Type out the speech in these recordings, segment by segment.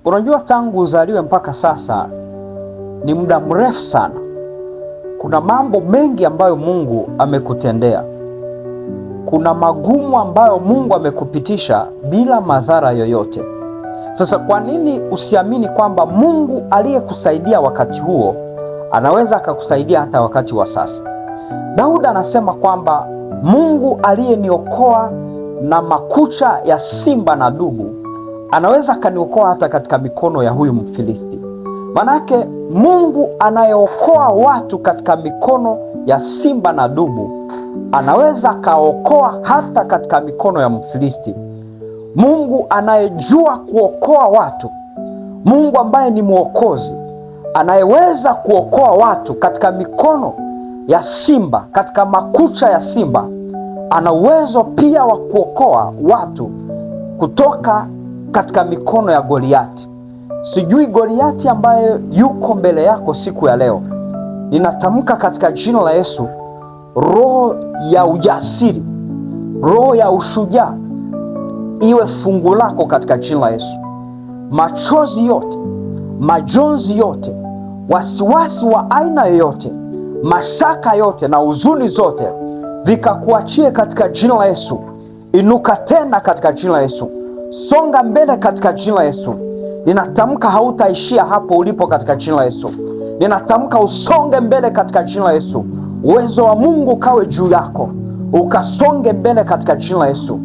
Unajua, tangu uzaliwe mpaka sasa ni muda mrefu sana. Kuna mambo mengi ambayo Mungu amekutendea. Kuna magumu ambayo Mungu amekupitisha bila madhara yoyote. Sasa kwa nini usiamini kwamba Mungu aliyekusaidia wakati huo anaweza akakusaidia hata wakati wa sasa? Daudi anasema kwamba Mungu aliyeniokoa na makucha ya simba na dubu anaweza akaniokoa hata katika mikono ya huyu Mfilisti. Manake Mungu anayeokoa watu katika mikono ya simba na dubu anaweza akaokoa hata katika mikono ya Mfilisti. Mungu anayejua kuokoa watu, Mungu ambaye ni mwokozi, anayeweza kuokoa watu katika mikono ya simba, katika makucha ya simba, ana uwezo pia wa kuokoa watu kutoka katika mikono ya Goliati. Sijui Goliati ambaye yuko mbele yako siku ya leo, ninatamka katika jina la Yesu, roho ya ujasiri, roho ya ushujaa iwe fungu lako katika jina la Yesu. Machozi yote, majonzi yote, wasiwasi wa aina yoyote, mashaka yote na huzuni zote vikakuachie katika jina la Yesu. Inuka tena katika jina la Yesu. Songa mbele katika jina la Yesu. Ninatamka hautaishia hapo ulipo katika jina la Yesu. Ninatamka usonge mbele katika jina la Yesu. Uwezo wa Mungu kawe juu yako, ukasonge mbele katika jina la Yesu,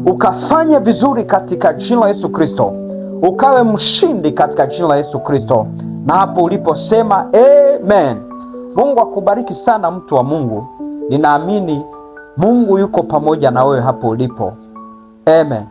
ukafanye vizuri katika jina la Yesu Kristo, ukawe mshindi katika jina la Yesu Kristo. Na hapo uliposema amen. Mungu akubariki sana mtu wa Mungu. Ninaamini Mungu yuko pamoja na wewe hapo ulipo. Amen.